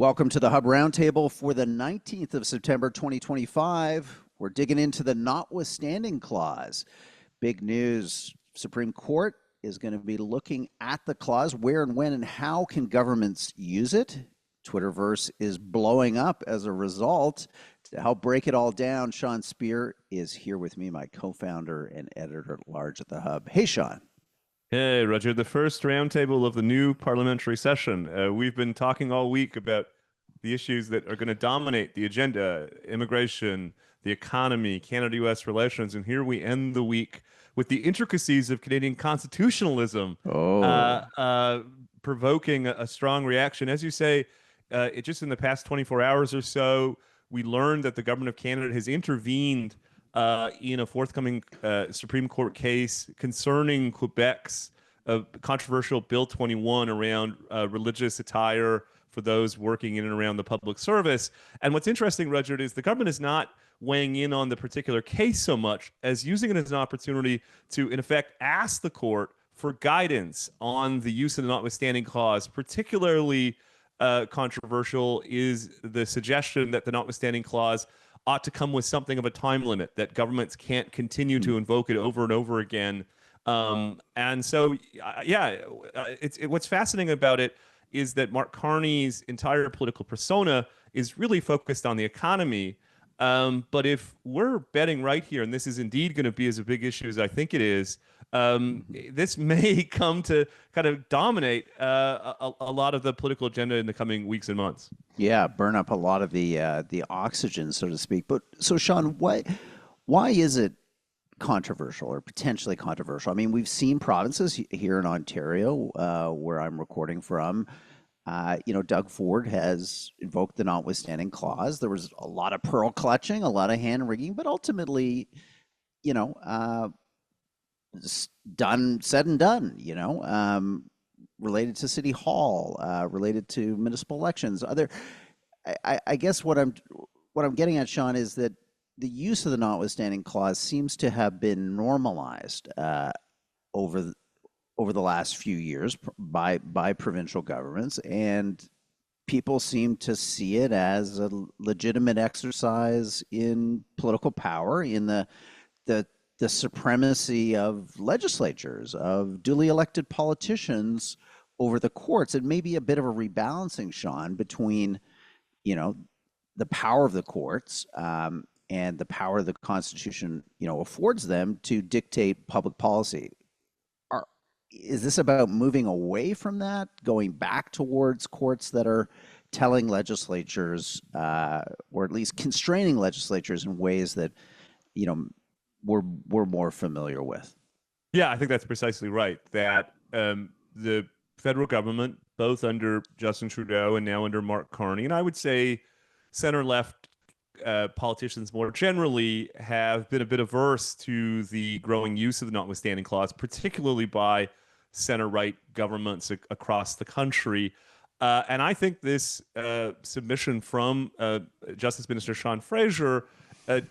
Welcome to the Hub Roundtable for the 19th of September 2025. We're digging into the notwithstanding clause. Big news. Supreme Court is going to be looking at the clause. Where and when and how can governments use it? Twitterverse is blowing up as a result. To help break it all down, Sean Speer is here with me, my co-founder and editor-at-large at the Hub. Hey, Sean. Hey, Roger, the first roundtable of the new parliamentary session. We've been talking all week about the issues that are going to dominate the agenda: immigration, the economy, Canada-U.S. relations, and here we end the week with the intricacies of Canadian constitutionalism, provoking a strong reaction. As you say, it just in the past 24 hours or so, we learned that the government of Canada has intervened in a forthcoming Supreme Court case concerning Quebec's controversial Bill 21 around religious attire for those working in and around the public service. And what's interesting, Rudyard, is the government is not weighing in on the particular case so much as using it as an opportunity to, in effect, ask the court for guidance on the use of the notwithstanding clause. Particularly controversial is the suggestion that the notwithstanding clause ought to come with something of a time limit, that governments can't continue to invoke it over and over again. And so, what's fascinating about it is that Mark Carney's entire political persona is really focused on the economy. But if we're betting right here, and this is indeed going to be as a big issue as I think it is, this may come to kind of dominate a lot of the political agenda in the coming weeks and months. Yeah, burn up a lot of the oxygen, so to speak. But so, Sean, why is it controversial or potentially controversial? I mean, we've seen provinces here in Ontario, where I'm recording from. Doug Ford has invoked the notwithstanding clause. There was a lot of pearl clutching, a lot of hand wringing, but ultimately, said and done. Related to City Hall, related to municipal elections. I guess what I'm getting at, Sean, is that the use of the notwithstanding clause seems to have been normalized over the last few years by provincial governments, and people seem to see it as a legitimate exercise in political power, in the supremacy of legislatures, of duly elected politicians over the courts. It may be a bit of a rebalancing, Sean, between, the power of the courts and the power the Constitution, affords them to dictate public policy. Is this about moving away from that, going back towards courts that are telling legislatures, or at least constraining legislatures in ways that, we're more familiar with? Yeah, I think that's precisely right. That the federal government, both under Justin Trudeau and now under Mark Carney, and I would say center-left politicians more generally, have been a bit averse to the growing use of the notwithstanding clause, particularly by center-right governments across the country. And I think this submission from Justice Minister Sean Fraser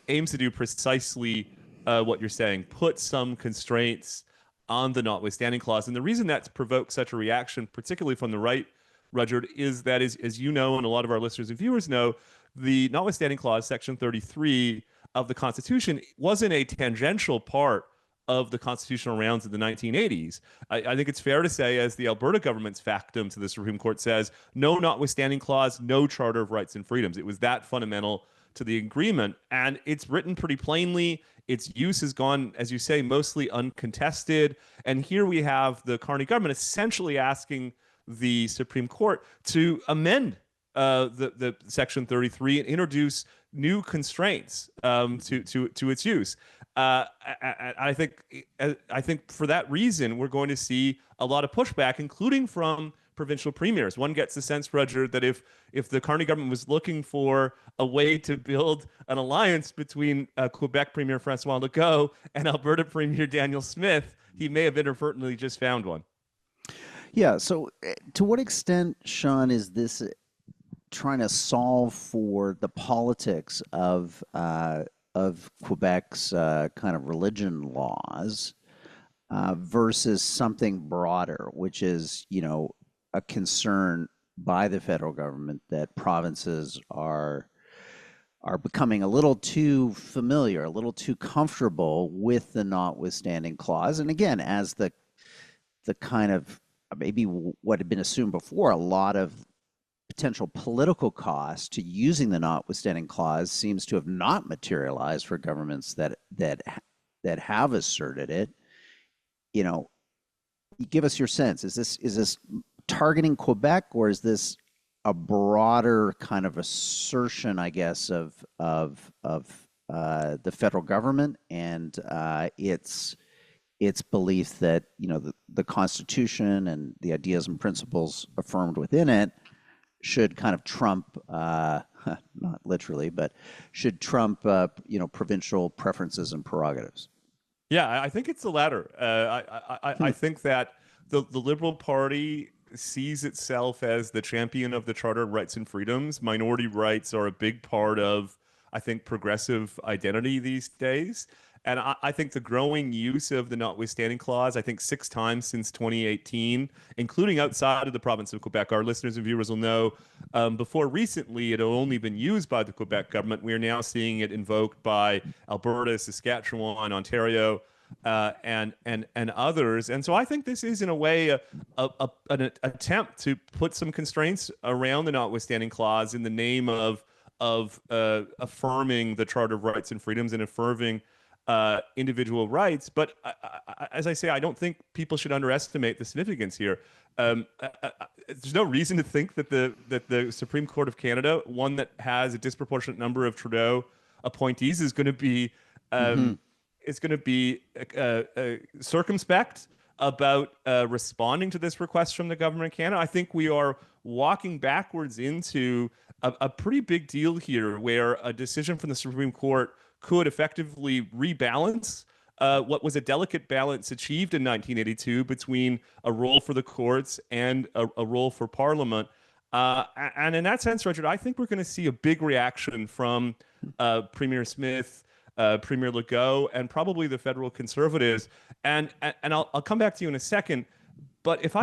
aims to do precisely what you're saying: put some constraints on the notwithstanding clause. And the reason that's provoked such a reaction, particularly from the right, Rudyard, is that, as you know, and a lot of our listeners and viewers know, the notwithstanding clause, Section 33 of the Constitution, wasn't a tangential part of the constitutional rounds of the 1980s. I think it's fair to say, as the Alberta government's factum to the Supreme Court says, no notwithstanding clause, no Charter of Rights and Freedoms. It was that fundamental to the agreement, and it's written pretty plainly. Its use has gone, as you say, mostly uncontested. And here we have the Carney government essentially asking the Supreme Court to amend the Section 33 and introduce new constraints to its use. I think for that reason, we're going to see a lot of pushback, including from provincial premiers. One gets the sense, Roger, that if the Carney government was looking for a way to build an alliance between Quebec Premier François Legault and Alberta Premier Daniel Smith, he may have inadvertently just found one. Yeah. So, to what extent, Sean, is this trying to solve for the politics of Quebec's kind of religion laws versus something broader, which is, a concern by the federal government that provinces are becoming a little too familiar, a little too comfortable with the notwithstanding clause. And again, as the kind of maybe what had been assumed before, a lot of potential political cost to using the notwithstanding clause seems to have not materialized for governments that have asserted it. You know, give us your sense. Is this targeting Quebec, or is this a broader kind of assertion, I guess, of the federal government and its belief that the Constitution and the ideas and principles affirmed within it should kind of trump, not literally, but should trump, provincial preferences and prerogatives? Yeah, I think it's the latter. I think that the Liberal Party sees itself as the champion of the Charter of Rights and Freedoms. Minority rights are a big part of, I think, progressive identity these days. And I think the growing use of the notwithstanding clause, I think 6 times since 2018, including outside of the province of Quebec. Our listeners and viewers will know before recently it had only been used by the Quebec government. We are now seeing it invoked by Alberta, Saskatchewan, Ontario, and others. And so I think this is in a way an attempt to put some constraints around the notwithstanding clause in the name of affirming the Charter of Rights and Freedoms and affirming individual rights. But as I say, I don't think people should underestimate the significance here. There's no reason to think that the Supreme Court of Canada, one that has a disproportionate number of Trudeau appointees, is going to be Mm-hmm. circumspect about responding to this request from the government of Canada. I think we are walking backwards into a pretty big deal here, where a decision from the Supreme Court could effectively rebalance what was a delicate balance achieved in 1982 between a role for the courts and a role for Parliament. And in that sense, Richard, I think we're going to see a big reaction from Premier Smith, Premier Legault, and probably the federal Conservatives. And I'll come back to you in a second. But if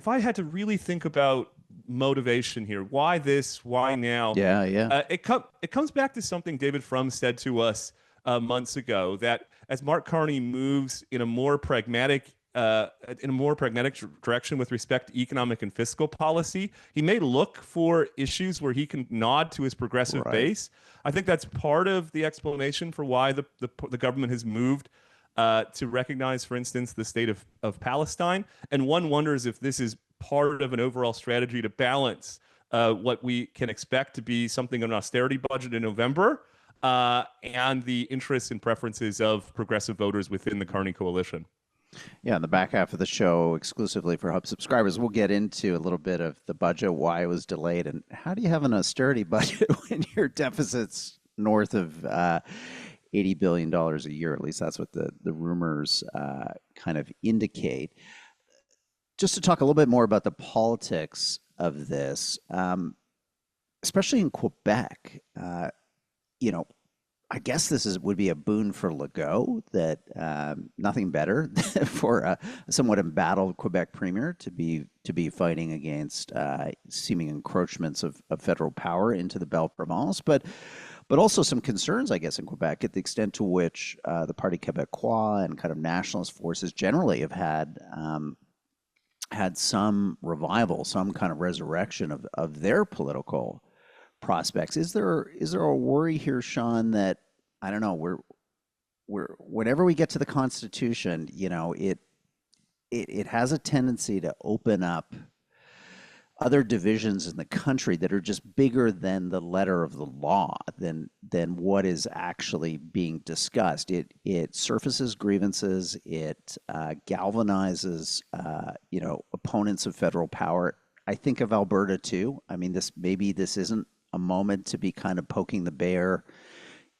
I had to really think about motivation here, why this, why now? Yeah, yeah. It comes back to something David Frum said to us months ago, that as Mark Carney moves in a more pragmatic direction with respect to economic and fiscal policy, he may look for issues where he can nod to his progressive Right. base. I think that's part of the explanation for why the government has moved to recognize, for instance, the state of Palestine. And one wonders if this is part of an overall strategy to balance what we can expect to be something of an austerity budget in November and the interests and preferences of progressive voters within the Carney coalition. Yeah, in the back half of the show, exclusively for Hub subscribers, we'll get into a little bit of the budget, why it was delayed, and how do you have an austerity budget when your deficit's north of $80 billion a year? At least that's what the rumors kind of indicate. Just to talk a little bit more about the politics of this, especially in Quebec, I guess would be a boon for Legault, that nothing better for a somewhat embattled Quebec premier to be fighting against seeming encroachments of federal power into the Belle Province, but also some concerns, I guess, in Quebec at the extent to which the Parti Québécois and kind of nationalist forces generally have had some revival, some kind of resurrection of their political prospects. Is there a worry here, Sean, that I don't know, we're whenever we get to the Constitution, it has a tendency to open up other divisions in the country that are just bigger than the letter of the law, than what is actually being discussed. It surfaces grievances. It galvanizes opponents of federal power. I think of Alberta too. I mean, this isn't a moment to be kind of poking the bear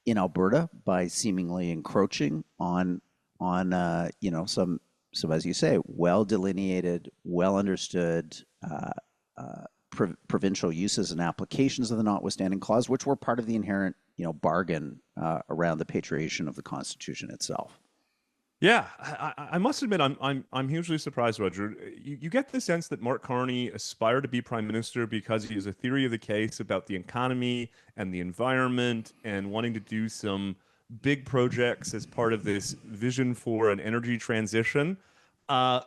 in Alberta by seemingly encroaching on some, as you say, well delineated, well understood provincial uses and applications of the notwithstanding clause, which were part of the inherent bargain around the patriation of the Constitution itself. Yeah, I must admit I'm hugely surprised, Roger. You get the sense that Mark Carney aspired to be prime minister because he has a theory of the case about the economy and the environment and wanting to do some big projects as part of this vision for an energy transition. Uh,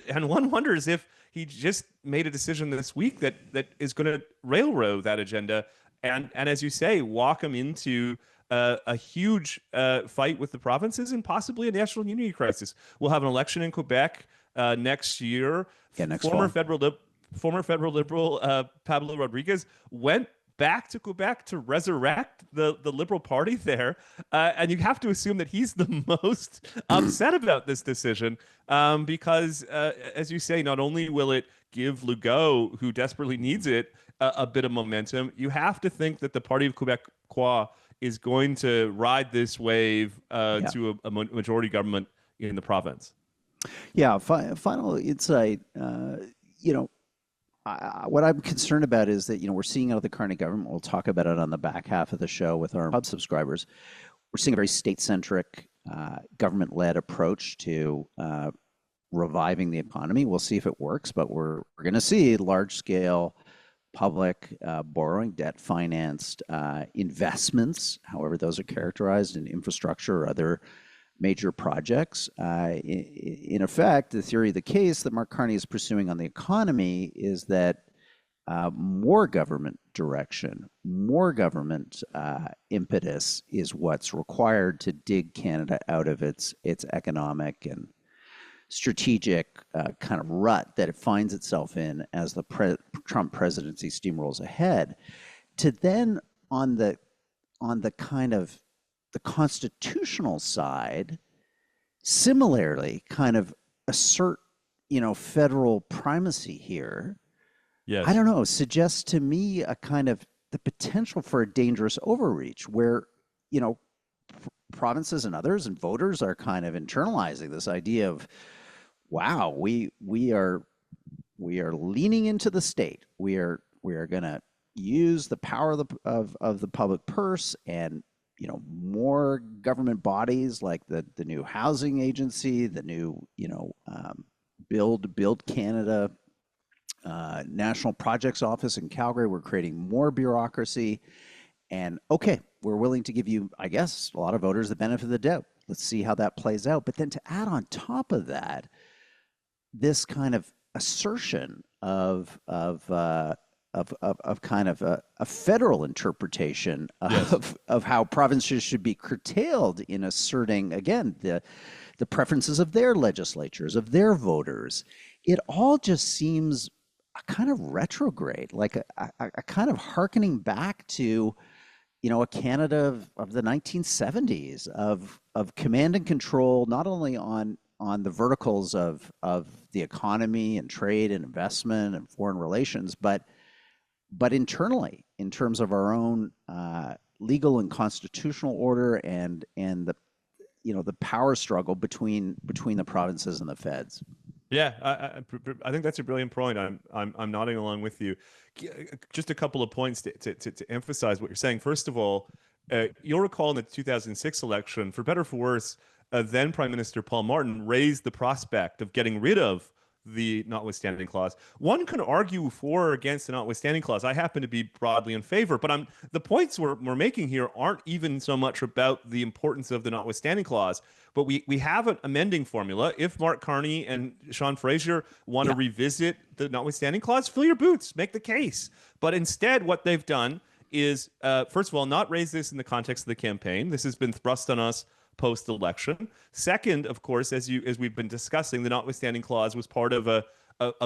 and one wonders if he just made a decision this week that is going to railroad that agenda and as you say, walk him into a huge fight with the provinces and possibly a national unity crisis. We'll have an election in Quebec next year. Yeah, next Former fall. federal lib former federal liberal Pablo Rodriguez went back to Quebec to resurrect the Liberal Party there, and you have to assume that he's the most upset about this decision because, as you say, not only will it give Legault, who desperately needs it, a bit of momentum, you have to think that the Party of Quebecois is going to ride this wave Yeah. to a majority government in the province. Yeah. Final insight. You know, what I'm concerned about is that, we're seeing out of the Carney government, we'll talk about it on the back half of the show with our hub subscribers. We're seeing a very state-centric, government-led approach to reviving the economy. We'll see if it works, but we're going to see large-scale public borrowing, debt-financed investments, however those are characterized, in infrastructure or other major projects. In effect, the theory of the case that Mark Carney is pursuing on the economy is that more government direction, more government impetus is what's required to dig Canada out of its economic and strategic kind of rut that it finds itself in as the Trump presidency steamrolls ahead. To then on the kind of the constitutional side, similarly, kind of assert, federal primacy here. I Yes. don't know, suggests to me a kind of the potential for a dangerous overreach where, you know, provinces and others and voters are kind of internalizing this idea of, wow, we are leaning into the state. We are going to use the power of the public purse and, more government bodies like the new housing agency, the new, build Canada national projects office in Calgary. We're creating more bureaucracy. And okay, we're willing to give you, I guess, a lot of voters the benefit of the doubt. Let's see how that plays out. But then to add on top of that, this kind of assertion of kind of a federal interpretation Yes. of how provinces should be curtailed in asserting, again, the preferences of their legislatures, of their voters. It all just seems a kind of retrograde, like a kind of hearkening back to, a Canada of the 1970s of command and control, not only on the verticals of the economy and trade and investment and foreign relations, but internally in terms of our own legal and constitutional order and the power struggle between the provinces and the feds. Yeah, I think that's a brilliant point. I'm nodding along with you. Just a couple of points to emphasize what you're saying. First of all, you'll recall in the 2006 election, for better or for worse, then Prime Minister Paul Martin raised the prospect of getting rid of the notwithstanding clause. One can argue for or against the notwithstanding clause. I happen to be broadly in favor, but the points we're making here aren't even so much about the importance of the notwithstanding clause, but we have an amending formula. If Mark Carney and Sean Fraser want to Yeah. revisit the notwithstanding clause, fill your boots, make the case. But instead, what they've done is, first of all, not raise this in the context of the campaign. This has been thrust on us post-election. Second, of course, as we've been discussing, the notwithstanding clause was part of a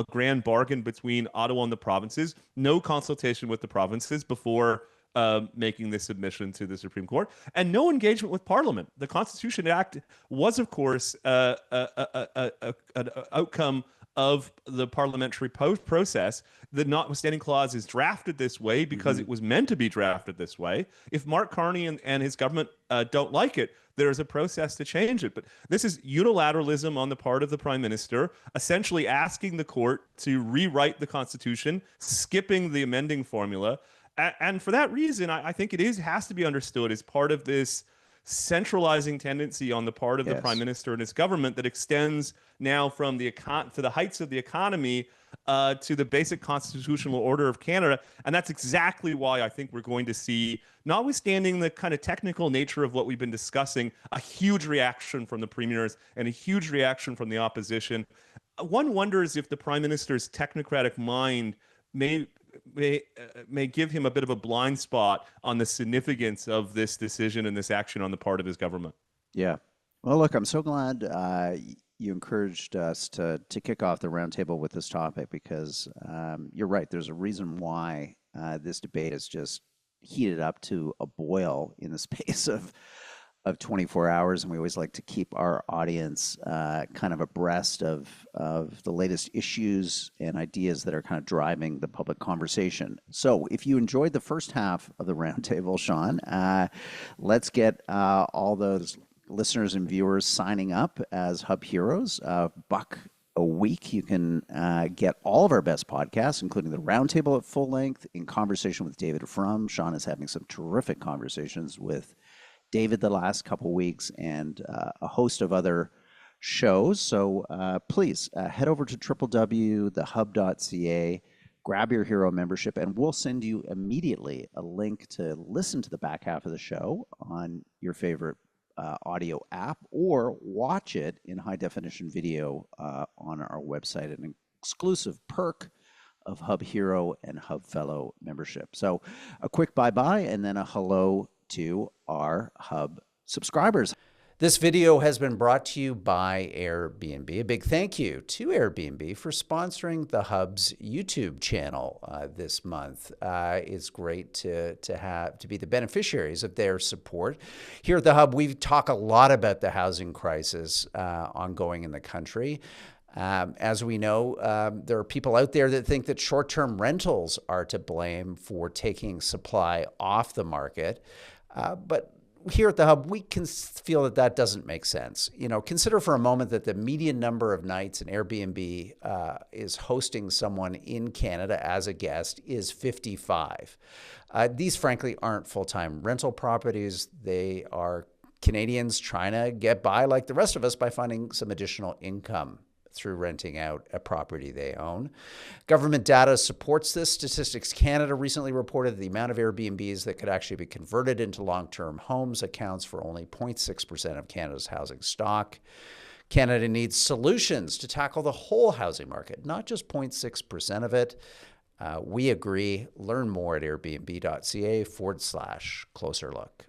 grand bargain between Ottawa and the provinces. No consultation with the provinces before making this submission to the Supreme Court, and no engagement with Parliament. The Constitution Act was, of course, an outcome of the parliamentary process. The notwithstanding clause is drafted this way because it was meant to be drafted this way. If Mark Carney and his government don't like it, there's a process to change it. But this is unilateralism on the part of the prime minister, essentially asking the court to rewrite the Constitution, skipping the amending formula. And for that reason, I think it has to be understood as part of this centralizing tendency on the part of the prime Yes. minister and his government that extends now from to the heights of the economy to the basic constitutional order of Canada. And that's exactly why I think we're going to see, notwithstanding the kind of technical nature of what we've been discussing, a huge reaction from the premiers and a huge reaction from the opposition. One wonders if the prime minister's technocratic mind may may give him a bit of a blind spot on the significance of this decision and this action on the part of his government. Yeah. Well, look, I'm so glad you encouraged us to kick off the roundtable with this topic because you're right. There's a reason why this debate is just heated up to a boil in the space of 24 hours, and we always like to keep our audience kind of abreast of the latest issues and ideas that are kind of driving the public conversation. So if you enjoyed the first half of the roundtable, Sean, let's get all those listeners and viewers signing up as Hub Heroes. $1 a week, you can get all of our best podcasts, including the roundtable at full length, in conversation with David Frum. Sean is having some terrific conversations with David the last couple weeks, and a host of other shows. So please head over to www.thehub.ca, grab your Hero membership, and we'll send you immediately a link to listen to the back half of the show on your favorite audio app, or watch it in high definition video on our website, an exclusive perk of Hub Hero and Hub Fellow membership. So a quick bye-bye and then a hello to our Hub subscribers. This video has been brought to you by Airbnb. A big thank you to Airbnb for sponsoring the Hub's YouTube channel this month. It's great to be the beneficiaries of their support. Here at the Hub, we talk a lot about the housing crisis ongoing in the country. As we know, there are people out there that think that short-term rentals are to blame for taking supply off the market. But here at the Hub, we can feel that that doesn't make sense. You know, consider for a moment that the median number of nights an Airbnb is hosting someone in Canada as a guest is 55. These, frankly, aren't full-time rental properties. They are Canadians trying to get by like the rest of us by finding some additional income through renting out a property they own. Government data supports this. Statistics Canada recently reported the amount of Airbnbs that could actually be converted into long-term homes accounts for only 0.6% of Canada's housing stock. Canada needs solutions to tackle the whole housing market, not just 0.6% of it. We agree. Learn more at airbnb.ca/closer look.